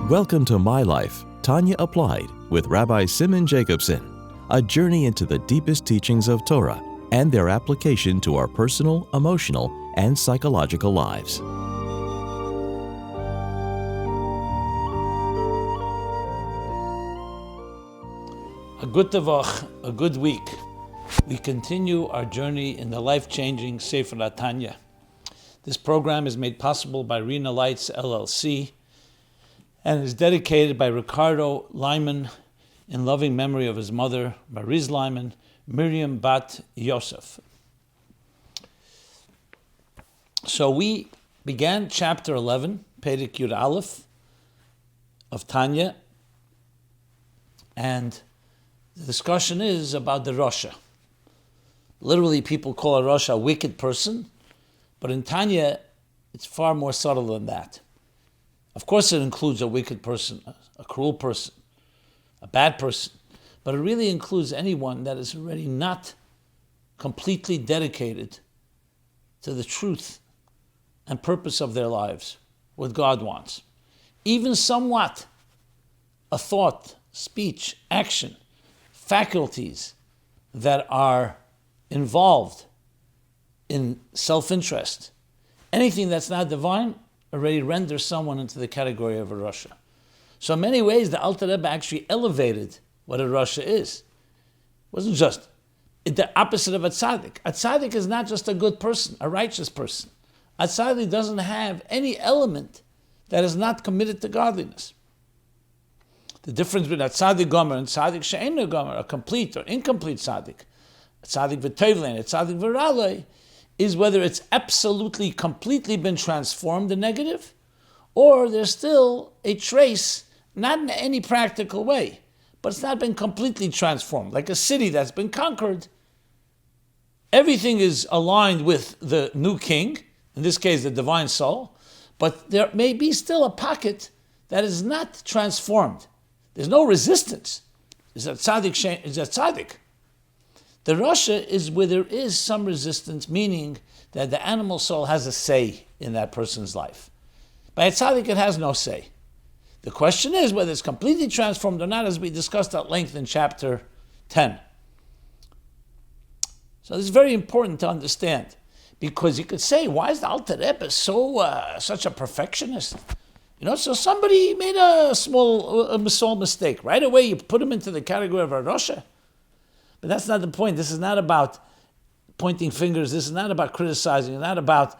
Welcome to My Life, Tanya Applied, with Rabbi Simon Jacobson, a journey into the deepest teachings of Torah and their application to our personal, emotional, and psychological lives. A good tavach, a good week. We continue our journey in the life-changing Sefer Tanya. This program is made possible by Rena Lights LLC and is dedicated by Ricardo Lyman in loving memory of his mother, Mariz Lyman, Miriam Bat Yosef. So we began chapter 11, Perek Yud Aleph of Tanya, and the discussion is about the Rasha. Literally, people call a Rasha a wicked person, but in Tanya, it's far more subtle than that. Of course, it includes a wicked person, a cruel person, a bad person, but it really includes anyone that is already not completely dedicated to the truth and purpose of their lives, what God wants. Even somewhat a thought, speech, action, faculties that are involved in self-interest, anything that's not divine already renders someone into the category of a Rasha. So in many ways, the Alter Rebbe actually elevated what a Rasha is. It wasn't just the opposite of a tzaddik. A tzaddik is not just a good person, a righteous person. A tzaddik doesn't have any element that is not committed to godliness. The difference between a tzaddik gomer and tzaddik she'eino gomer, a complete or incomplete tzaddik, a tzaddik v'tovlein, a tzaddik v'ralei, is whether it's absolutely, completely been transformed in negative, or there's still a trace, not in any practical way, but it's not been completely transformed. Like a city that's been conquered, everything is aligned with the new king, in this case the divine soul, but there may be still a pocket that is not transformed. There's no resistance. Is that tzaddik? Is that tzaddik? The Rasha is where there is some resistance, meaning that the animal soul has a say in that person's life. By a tzaddik, it has no say. The question is whether it's completely transformed or not, as we discussed at length in chapter 10. So this is very important to understand, because you could say, why is the Alter Rebbe such a perfectionist? So somebody made a small mistake. Right away, you put him into the category of a Rasha. But that's not the point. This is not about pointing fingers. This is not about criticizing. It's not about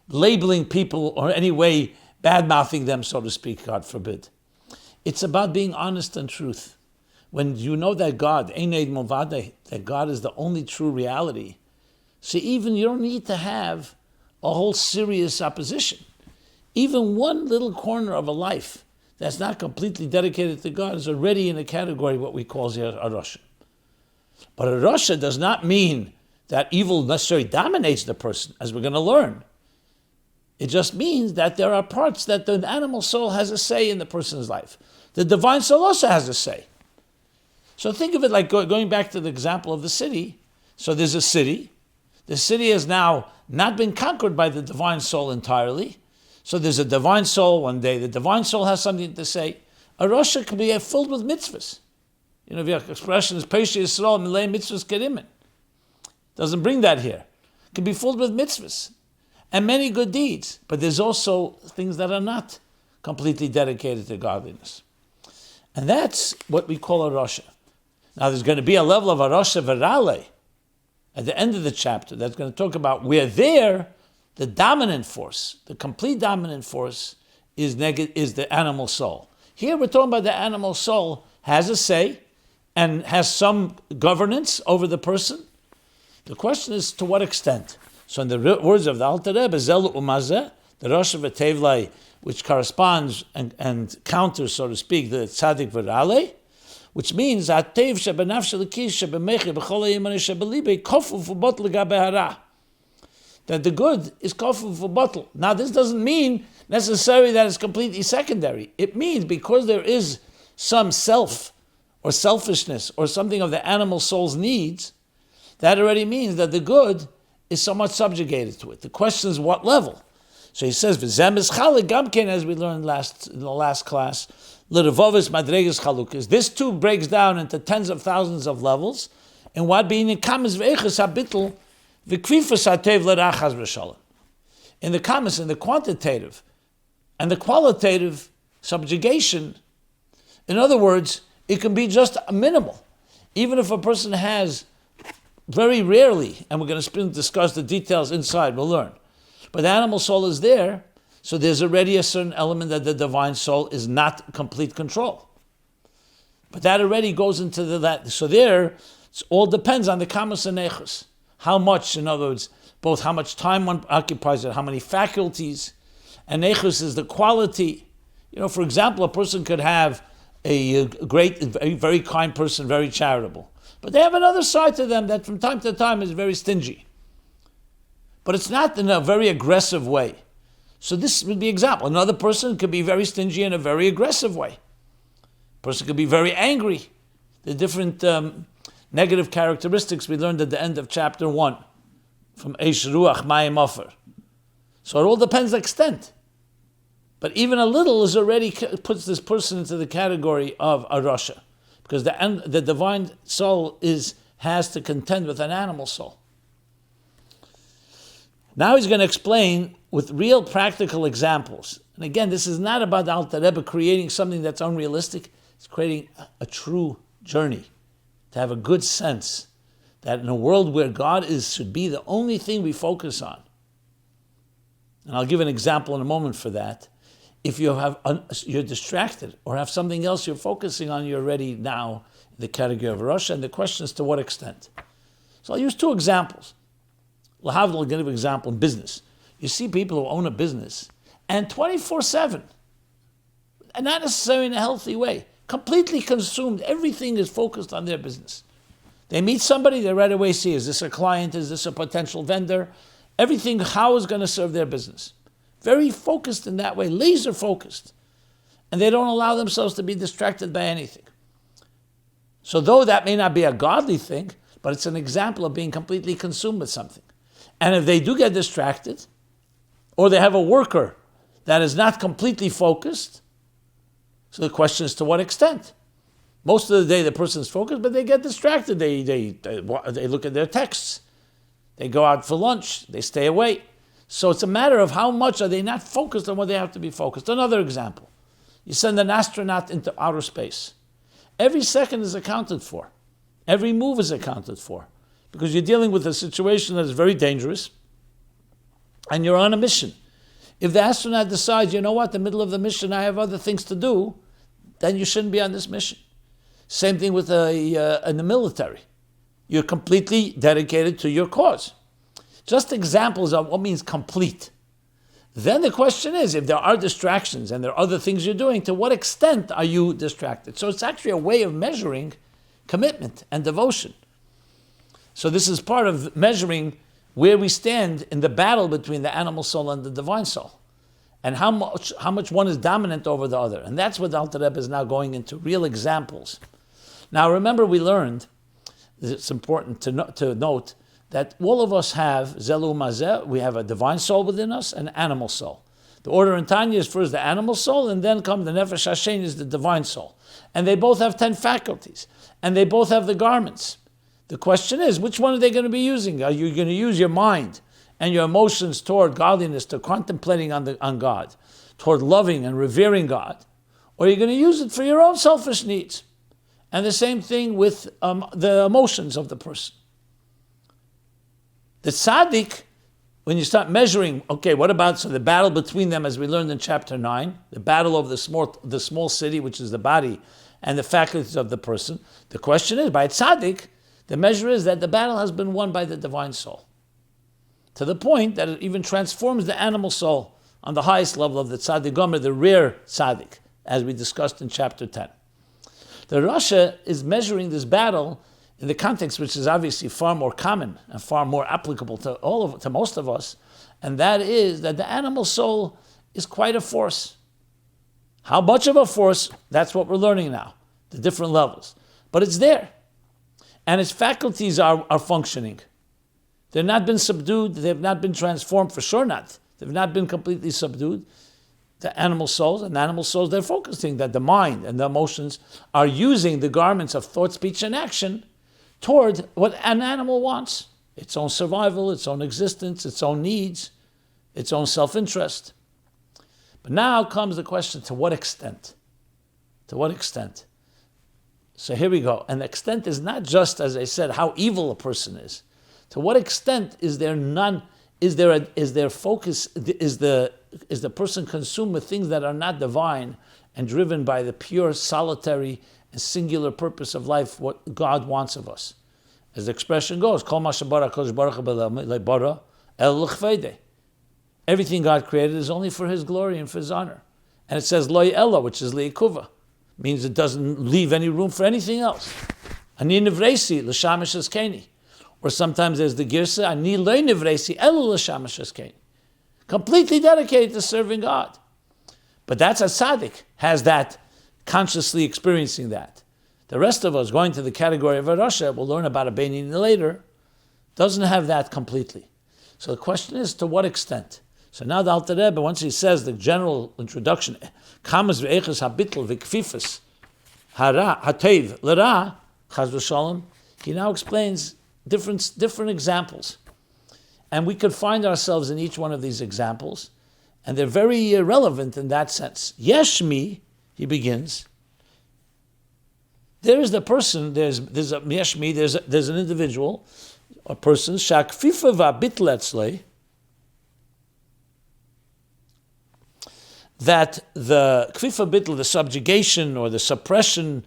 labeling people or any way bad-mouthing them, so to speak, God forbid. It's about being honest and truth. When you know that God, that God is the only true reality, so even you don't need to have a whole serious opposition. Even one little corner of a life that's not completely dedicated to God is already in a category what we call here a Rasha. But a Rasha does not mean that evil necessarily dominates the person, as we're going to learn. It just means that there are parts that the animal soul has a say in the person's life. The divine soul also has a say. So think of it like going back to the example of the city. So there's a city. The city has now not been conquered by the divine soul entirely. So there's a divine soul one day. The divine soul has something to say. A Rasha can be filled with mitzvahs. The expression is Pesha Yisrael Milei Mitzvahs Kerimin. Doesn't bring that here. It can be filled with mitzvahs and many good deeds. But there's also things that are not completely dedicated to godliness. And that's what we call a Rasha. Now there's going to be a level of a Rasha V'ralei at the end of the chapter that's going to talk about where there the dominant force, the complete dominant force, is the animal soul. Here we're talking about the animal soul has a say and has some governance over the person. The question is to what extent. So in the words of the Alter Rebbe, Zelu Umazeh, the Rasha V'Tevlai, which corresponds and counters, so to speak, the Tzaddik V'Ralei, which means Atev Shebenafsh Lekish Shebemechi B'Chol Yimani Shebelibe Kofu Fubot L'Gabe Hara. That the good is kofu for bottle. Now this doesn't mean necessarily that it's completely secondary. It means because there is some self or selfishness or something of the animal soul's needs, that already means that the good is somewhat subjugated to it. The question is what level. So he says, "V'zem is chalik gamkein," as we learned in the last class. L'revovis madregas chalukas. This too breaks down into tens of thousands of levels. And what being in kamas ve'echas habitl v'kvifas hatev l'rachas v'shalom. In the kamas, in the quantitative and the qualitative subjugation. In other words, it can be just minimal. Even if a person has, very rarely, and we're going to discuss the details inside, we'll learn. But the animal soul is there, so there's already a certain element that the divine soul is not complete control. But that already goes into that. So there, it all depends on the kamas and nechus. How much, in other words, both how much time one occupies it, how many faculties, and nechus is the quality. For example, a person could have a great, very kind person, very charitable. But they have another side to them that from time to time is very stingy. But it's not in a very aggressive way. So this would be an example. Another person could be very stingy in a very aggressive way. A person could be very angry. The different negative characteristics we learned at the end of chapter 1 from Eish Ruach Mayim Ofer. So it all depends on the extent. But even a little is already puts this person into the category of a rasha, because the divine soul has to contend with an animal soul. Now he's going to explain with real practical examples. And again, this is not about Alter Rebbe creating something that's unrealistic. It's creating a true journey, to have a good sense that in a world where God should be the only thing we focus on. And I'll give an example in a moment for that. If you're distracted or have something else you're focusing on, you're already now in the category of Russia. And the question is to what extent. So I'll use two examples. I'll give an example in business. You see people who own a business and 24/7, and not necessarily in a healthy way, completely consumed. Everything is focused on their business. They meet somebody, they right away see, is this a client? Is this a potential vendor? Everything, how is going to serve their business. Very focused in that way, laser focused. And they don't allow themselves to be distracted by anything. So though that may not be a godly thing, but it's an example of being completely consumed with something. And if they do get distracted, or they have a worker that is not completely focused, so the question is to what extent? Most of the day the person is focused, but they get distracted. They look at their texts. They go out for lunch. They stay away. So it's a matter of how much are they not focused on what they have to be focused. Another example. You send an astronaut into outer space. Every second is accounted for. Every move is accounted for. Because you're dealing with a situation that is very dangerous, and you're on a mission. If the astronaut decides, in the middle of the mission I have other things to do, then you shouldn't be on this mission. Same thing with in the military. You're completely dedicated to your cause. Just examples of what means complete. Then the question is, if there are distractions and there are other things you're doing, to what extent are you distracted? So it's actually a way of measuring commitment and devotion. So this is part of measuring where we stand in the battle between the animal soul and the divine soul, and how much one is dominant over the other. And that's what Alter Rebbe is now going into, real examples. Now remember, we learned, it's important to note, that all of us have Zelu Mazeh, we have a divine soul within us and an animal soul. The order in Tanya is first the animal soul, and then come the Nefesh Hashem is the divine soul. And they both have 10 faculties, and they both have the garments. The question is, which one are they going to be using? Are you going to use your mind and your emotions toward godliness, to contemplating on God, toward loving and revering God? Or are you going to use it for your own selfish needs? And the same thing with the emotions of the person. The tzaddik, when you start measuring, okay, what about the battle between them, as we learned in chapter 9, the battle of the small city, which is the body, and the faculties of the person. The question is, by tzaddik, the measure is that the battle has been won by the divine soul, to the point that it even transforms the animal soul on the highest level of the tzaddik gomer, the rare tzaddik, as we discussed in chapter 10. The Rasha is measuring this battle in the context which is obviously far more common and far more applicable to most of us, and that is that the animal soul is quite a force. How much of a force? That's what we're learning now, the different levels. But it's there. And its faculties are functioning. They've not been subdued, they've not been transformed, for sure not. They've not been completely subdued. The animal souls, they're focusing that the mind and the emotions are using the garments of thought, speech, and action toward what an animal wants. Its own survival, its own existence, its own needs, its own self-interest. But now comes the question, to what extent? To what extent? So here we go. And the extent is not just, as I said, how evil a person is. To what extent is there focus, is the person consumed with things that are not divine and driven by the pure, solitary, and singular purpose of life, what God wants of us? As the expression goes, everything God created is only for His glory and for His honor. And it says loy ella, which is liikuva, means it doesn't leave any room for anything else. Ani nivresi l'shamish eskeni. Or sometimes there's the girsa, ani loy nivresi ella l'shamish eskeni. Completely dedicated to serving God. But that's a tzaddik, has that, consciously experiencing that. The rest of us, going to the category of a rasha, we'll learn about a beinin later, doesn't have that completely. So the question is, to what extent? So now the Alter Rebbe, once he says the general introduction, kamas ve'echas habitl v'kfifas hara hatev l'ra chaz v'shalom, he now explains different examples. And we could find ourselves in each one of these examples, and they're very relevant in that sense. Yeshmi, he begins, there is the person, there's an individual, a person, shakfifa v'abitl etzlei, that the kfifa bitl, the subjugation or the suppression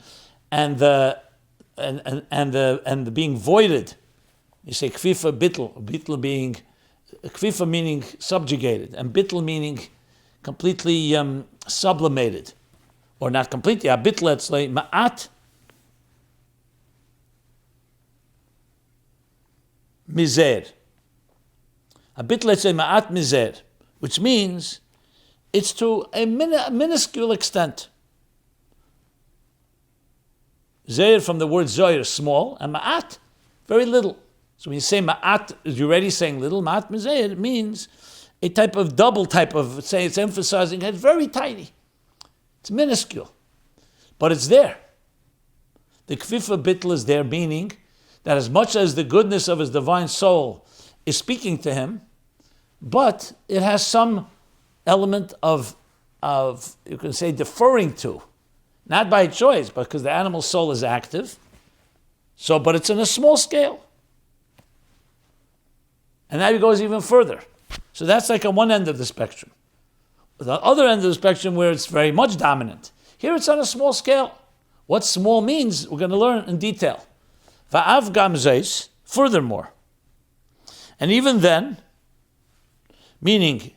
and the being voided. You say kfifa bitl being kfifa meaning subjugated, and bitl meaning completely sublimated, or not completely. Bitl etzlei ma'at mizer. Bitl etzlei ma'at mizer, which means it's to a minuscule extent. Zeir from the word zoyer, small, and ma'at, very little. So when you say ma'at, you're already saying little. Ma'at mizeir, it means a type of double type of, say it's emphasizing, it's very tiny. It's minuscule. But it's there. The kfifa bitl is there, meaning that as much as the goodness of his divine soul is speaking to him, but it has some element of you can say deferring to, not by choice, but because the animal soul is active. So, but it's in a small scale. And now he goes even further. So that's like on one end of the spectrum. The other end of the spectrum where it's very much dominant. Here it's on a small scale. What small means, we're going to learn in detail. Va'av gam zeis, furthermore. And even then, meaning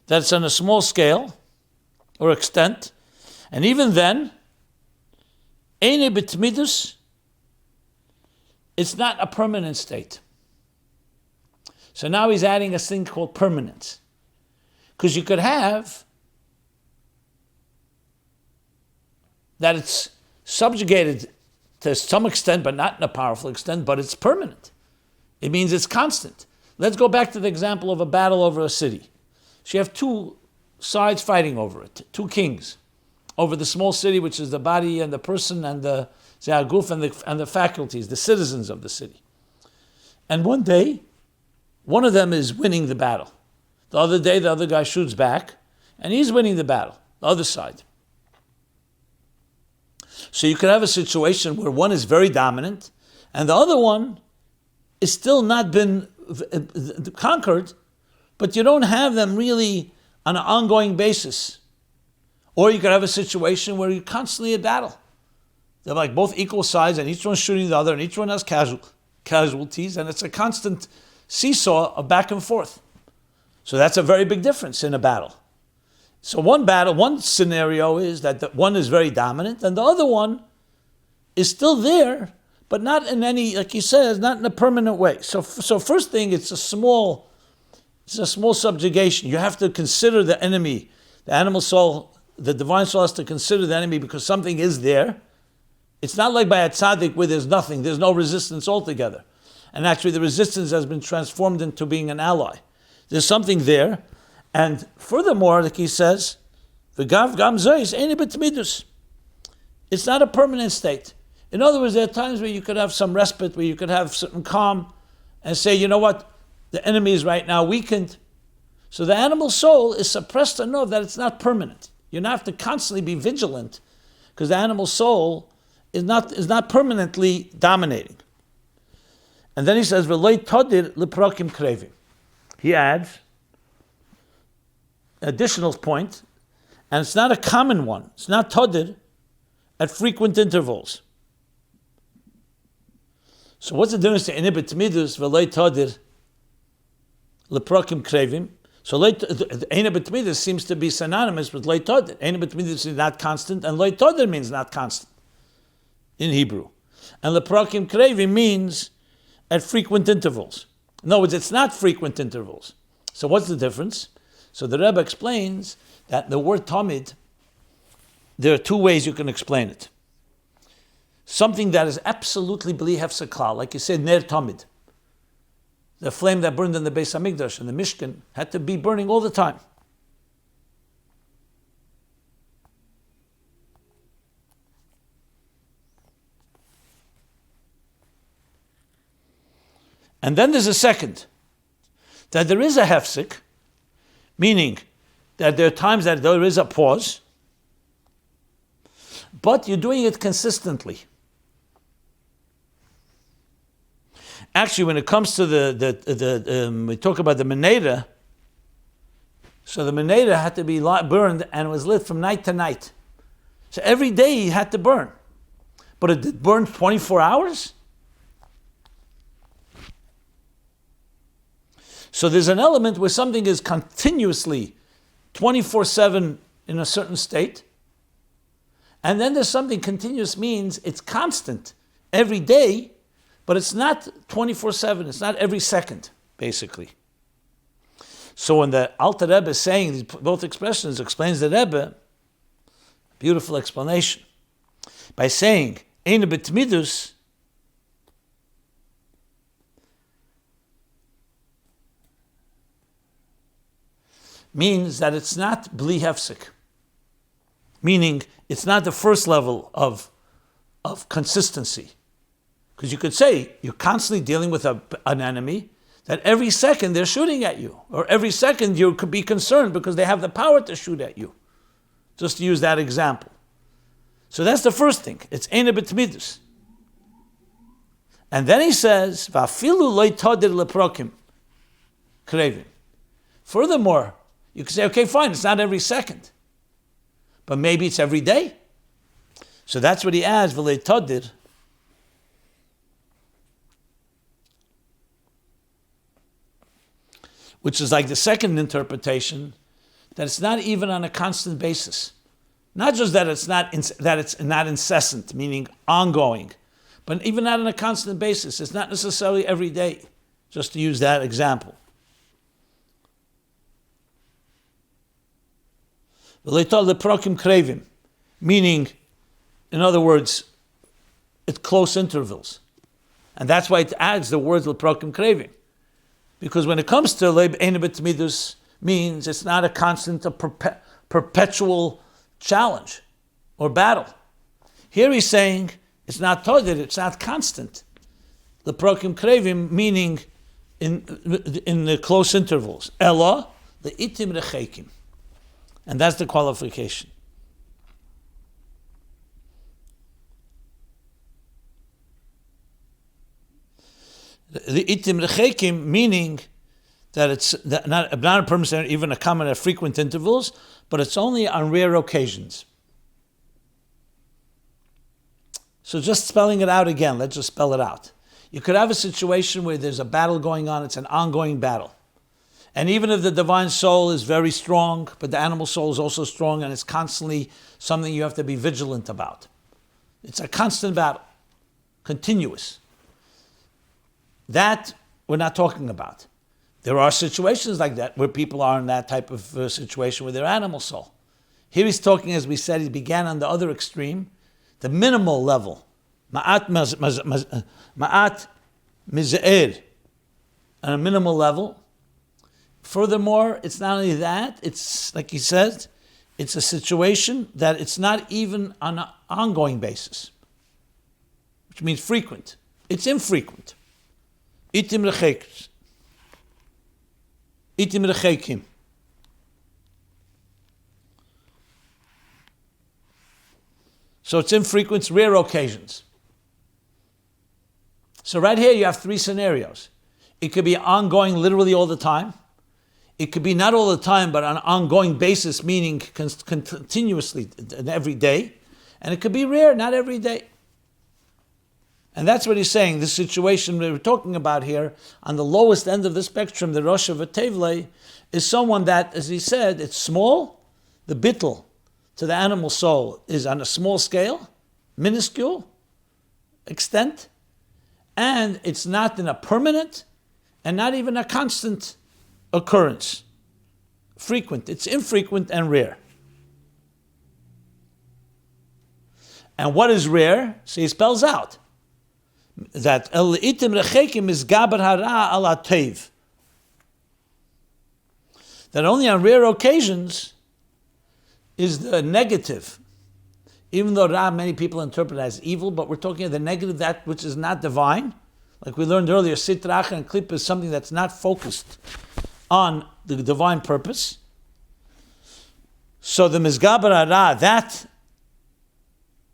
that it's on a small scale or extent, and even then, eine betmidus, it's not a permanent state. So now he's adding a thing called permanence. Because you could have that it's subjugated to some extent, but not in a powerful extent, but it's permanent. It means it's constant. Let's go back to the example of a battle over a city. So you have two sides fighting over it, two kings, over the small city, which is the body and the person and the zaguf and the faculties, the citizens of the city. And one day, one of them is winning the battle. The other day, the other guy shoots back, and he's winning the battle, the other side. So you could have a situation where one is very dominant, and the other one is still not been conquered, but you don't have them really on an ongoing basis. Or you could have a situation where you're constantly at battle. They're like both equal sides, and each one's shooting the other, and each one has casualties, and it's a constant seesaw of back and forth. So that's a very big difference in a battle. So one scenario is that the one is very dominant, and the other one is still there, but not in any, like he says, not in a permanent way. So first thing, it's a small subjugation. You have to consider the enemy, the animal soul, the divine soul has to consider the enemy because something is there. It's not like by a tzaddik where there's nothing, there's no resistance altogether. And actually the resistance has been transformed into being an ally. There's something there. And furthermore, like he says, V'gav gam zois eini b'tmidus. It's not a permanent state. In other words, there are times where you could have some respite, where you could have certain calm, and say, you know what, the enemy is right now weakened. So the animal soul is suppressed enough that it's not permanent. You don't have to constantly be vigilant, because the animal soul is not permanently dominating. And then he says, V'loi todir leprokim krevim. He adds an additional point, and it's not a common one. It's not todir at frequent intervals. So what's the difference to inibit midus v'loi todir leprokim krevim? So inibit midus seems to be synonymous with loi todir. Inibit midus is not constant, and loi todir means not constant in Hebrew. And leprokim krevim means at frequent intervals. In other words, it's not frequent intervals. So what's the difference? So the Rebbe explains that the word tamid, there are two ways you can explain it. Something that is absolutely bli hefsek klal, like you said, ner tamid. The flame that burned in the Beis Hamikdash and the Mishkan had to be burning all the time. And then there's a second, that there is a hefsek, meaning that there are times that there is a pause, but you're doing it consistently. Actually, when it comes to we talk about the Meneda, so the Meneda had to be burned and it was lit from night to night. So every day you had to burn. But it burned 24 hours? So there's an element where something is continuously 24/7 in a certain state. And then there's something continuous means it's constant every day, but it's not 24/7. It's not every second, basically. So when the Alter Rebbe is saying these both expressions, explains the Rebbe, beautiful explanation, by saying, Eina b'tmidus, means that it's not bli hefsek, meaning it's not the first level of consistency. Because you could say you're constantly dealing with an enemy that every second they're shooting at you, or every second you could be concerned because they have the power to shoot at you. Just to use that example. So that's the first thing. It's eina b'tmidus. And then he says, V'afilu lo todir leprokim krevim. Furthermore, you can say, okay, fine, it's not every second, but maybe it's every day. So that's what he adds, v'lo todir, which is like the second interpretation, that it's not even on a constant basis. Not just that it's not incessant, meaning ongoing, but even not on a constant basis. It's not necessarily every day, just to use that example. Meaning, in other words, it's close intervals. And that's why it adds the word leprokim krevim. Because when it comes to leib enibet midus, means it's not a constant, perpetual challenge or battle. Here he's saying it's not todir, it's not constant. Leprokim krevim, meaning in the close intervals. Ella leitim rechekim. And that's the qualification. The itim rechekim, meaning that it's not a permanent, even a common at frequent intervals, but it's only on rare occasions. So just spelling it out again, let's just spell it out. You could have a situation where there's a battle going on, it's an ongoing battle. And even if the divine soul is very strong, but the animal soul is also strong, and it's constantly something you have to be vigilant about. It's a constant battle, continuous. That we're not talking about. There are situations like that where people are in that type of situation with their animal soul. Here he's talking, as we said, he began on the other extreme, the minimal level. Ma'at mize'er. On a minimal level, Furthermore, it's not only that, it's like he says, it's a situation that it's not even on an ongoing basis, which means frequent. It's infrequent. Itim rechekim. So it's infrequent, it's rare occasions. So right here you have three scenarios. It could be ongoing literally all the time. It could be not all the time, but on an ongoing basis, meaning continuously every day. And it could be rare, not every day. And that's what he's saying. This situation we were talking about here, on the lowest end of the spectrum, the Rosh V'Tevlei, is someone that, as he said, it's small. The bittul to the animal soul is on a small scale, minuscule extent, and it's not in a permanent and not even a constant occurrence. Frequent. It's infrequent and rare. And what is rare? So he spells out that el itim rechekim is gaber hara ala tev. That only on rare occasions is the negative. Even though Ra, many people interpret it as evil, but we're talking of the negative, that which is not divine. Like we learned earlier, sitrach and klip is something that's not focused on the divine purpose. So the mizgaber hara, that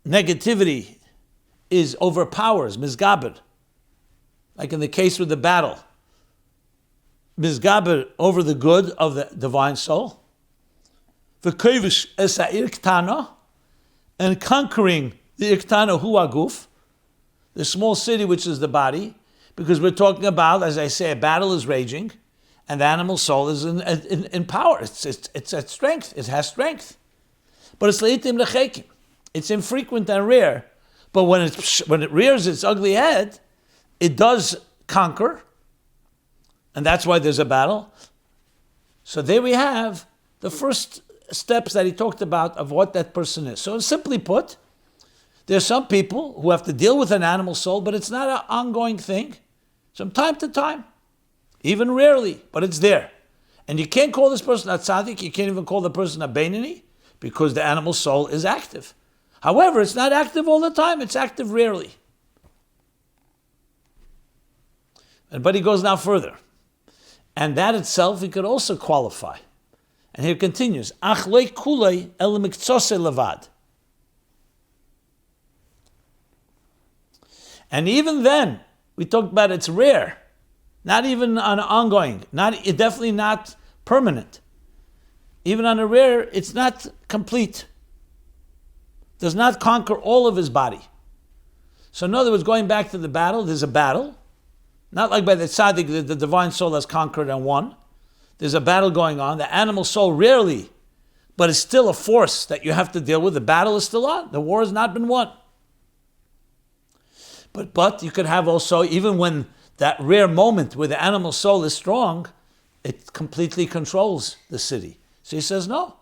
negativity overpowers, mizgaber. Like in the case with the battle. Mizgaber over the good of the divine soul. V'kovish es ha'ir ktana, and conquering the iktana hu aguf, the small city which is the body, because we're talking about, as I say, a battle is raging, and the animal soul is in power. It's at strength. It has strength, but it's leitim lechekim. It's infrequent and rare. But when it rears its ugly head, it does conquer, and that's why there's a battle. So there we have the first steps that he talked about of what that person is. So simply put, there's some people who have to deal with an animal soul, but it's not an ongoing thing. From time to time, even rarely, but it's there. And you can't call this person a tzaddik, you can't even call the person a beinoni, because the animal soul is active. However, it's not active all the time, it's active rarely. But he goes now further. And that itself, he could also qualify. And here it continues, Ach lo kulei el miktsose levad. And even then, we talked about it's rare, not even on an ongoing, definitely not permanent. Even on a rare, it's not complete. Does not conquer all of his body. So in other words, going back to the battle, there's a battle. Not like by the tzaddik, the divine soul has conquered and won. There's a battle going on. The animal soul rarely, but it's still a force that you have to deal with. The battle is still on. The war has not been won. But you could have also, even when that rare moment where the animal soul is strong, it completely controls the city. So he says, no,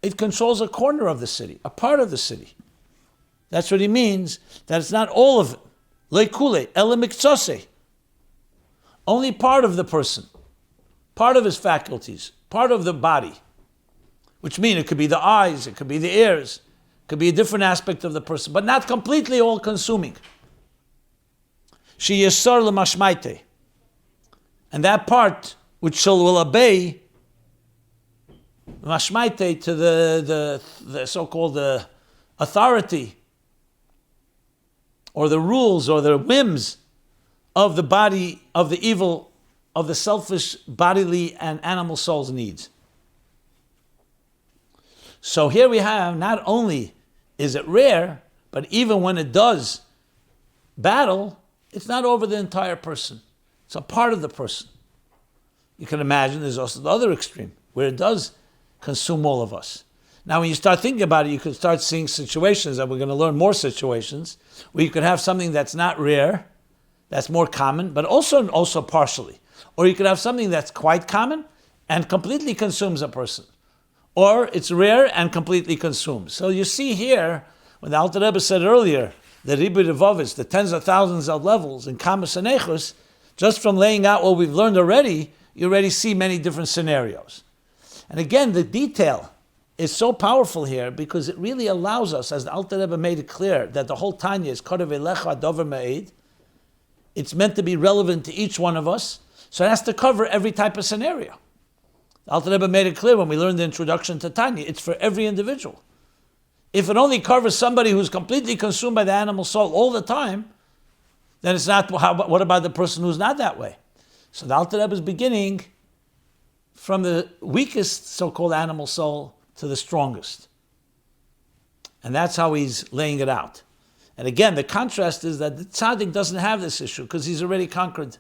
it controls a corner of the city, a part of the city. That's what he means, that it's not all of it. Leikule, elimiktsose. Only part of the person, part of his faculties, part of the body, which means it could be the eyes, it could be the ears, it could be a different aspect of the person, but not completely all-consuming. She yesar l'mashmaite. And that part which will obey mashmaite to the so-called authority or the rules or the whims of the body, of the evil, of the selfish bodily and animal soul's needs. So here we have, not only is it rare, but even when it does battle, it's not over the entire person. It's a part of the person. You can imagine there's also the other extreme, where it does consume all of us. Now, when you start thinking about it, you can start seeing situations, and we're going to learn more situations, where you could have something that's not rare, that's more common, but also partially. Or you could have something that's quite common and completely consumes a person. Or it's rare and completely consumes. So you see here, when the Alter Rebbe said earlier, the Ribui Revovis, the tens of thousands of levels in Kamas and Echus, just from laying out what we've learned already, you already see many different scenarios. And again, the detail is so powerful here because it really allows us, as the Alter Rebbe made it clear, that the whole Tanya is Kodev Elecha Dover Me'ed. It's meant to be relevant to each one of us, so it has to cover every type of scenario. The Alter Rebbe made it clear when we learned the introduction to Tanya, it's for every individual. If it only covers somebody who's completely consumed by the animal soul all the time, then it's not, what about the person who's not that way? So the Alter Rebbe is beginning from the weakest so-called animal soul to the strongest. And that's how he's laying it out. And again, the contrast is that the tzaddik doesn't have this issue because he's already conquered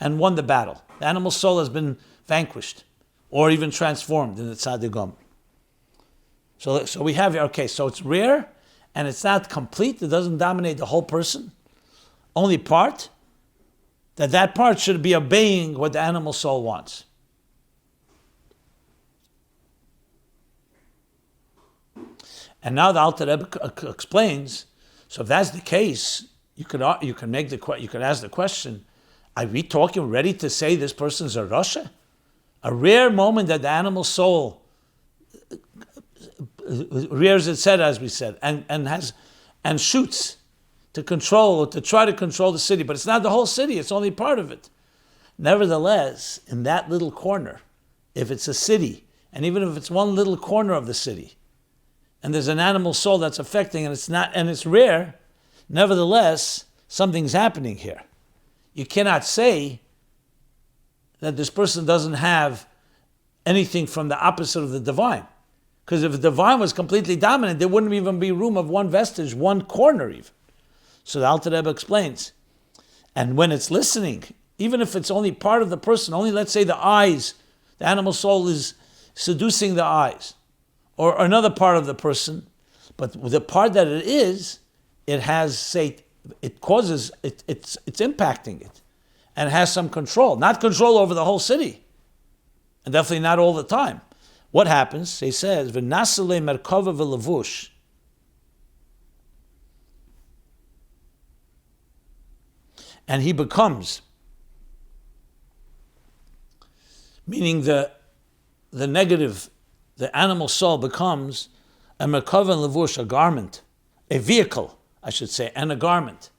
and won the battle. The animal soul has been vanquished or even transformed in the tzaddik gomer. So we have here, okay, so it's rare and it's not complete. It doesn't dominate the whole person. Only part, that part should be obeying what the animal soul wants. And now the Alter Rebbe explains, so if that's the case, you can ask the question, are we talking ready to say this person's a Rasha? A rare moment that the animal soul rears its head, as we said, and shoots to try to control the city, but it's not the whole city, it's only part of it. Nevertheless, in that little corner, if it's a city, and even if it's one little corner of the city, and there's an animal soul that's affecting, and it's rare, nevertheless, something's happening here. You cannot say that this person doesn't have anything from the opposite of the divine. Because if the divine was completely dominant, there wouldn't even be room of one vestige, one corner even. So the Alter Rebbe explains, and when it's listening, even if it's only part of the person, only let's say the eyes, the animal soul is seducing the eyes, or another part of the person, but the part that it is, it has, say, it causes, it's impacting it, and has some control. Not control over the whole city, and definitely not all the time. What happens? He says, "V'nasale merkava v'levush." And he becomes, meaning the negative, the animal soul becomes a merkava and levush, a garment, a vehicle, I should say, and a garment.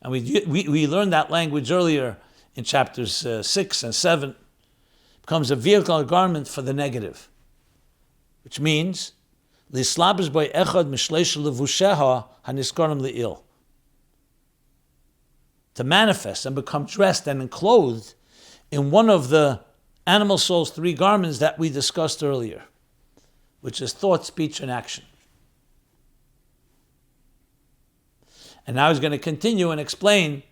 And we learned that language earlier in chapters 6 and 7. It becomes a vehicle, a garment for the negative, which means lislabish by echad mishleish levusheha haniskorim le'il, to manifest and become dressed and clothed in one of the animal soul's 3 garments that we discussed earlier, which is thought, speech, and action. And now he's going to continue and explain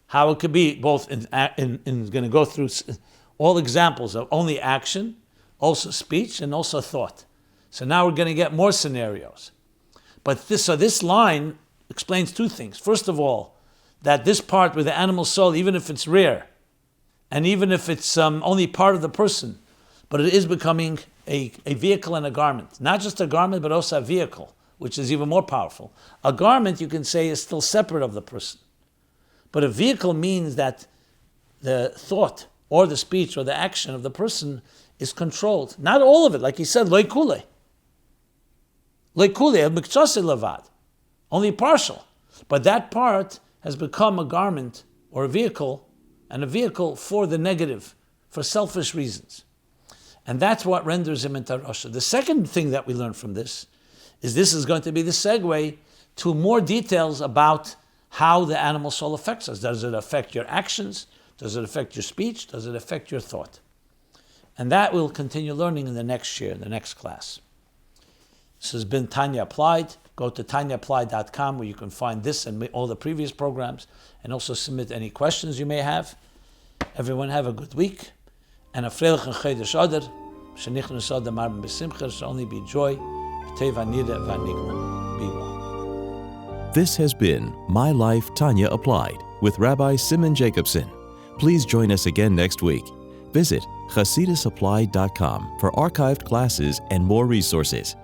how it could be both in going to go through all examples of only action, also speech, and also thought. So now we're going to get more scenarios. But this line explains 2 things. First of all, that this part with the animal soul, even if it's rare, and even if it's only part of the person, but it is becoming a vehicle and a garment. Not just a garment, but also a vehicle, which is even more powerful. A garment, you can say, is still separate of the person. But a vehicle means that the thought, or the speech, or the action of the person is controlled. Not all of it, like he said, lo kule. Lo kule, miktsase levad. Only partial. But that part has become a garment, or a vehicle, and a vehicle for the negative, for selfish reasons. And that's what renders him into Rasha. The second thing that we learn from this is going to be the segue to more details about how the animal soul affects us. Does it affect your actions? Does it affect your speech? Does it affect your thought? And that we'll continue learning in the next year, in the next class. This has been Tanya Applied. Go to tanyaapplied.com where you can find this and all the previous programs, and also submit any questions you may have. Everyone have a good week, and a freilich and chodesh adar, shenichnu sod marben besimcha, shall only be joy, b'tei v'nira v'nigla. Be well. This has been My Life Tanya Applied with Rabbi Simon Jacobson. Please join us again next week. Visit chasidusapplied.com for archived classes and more resources.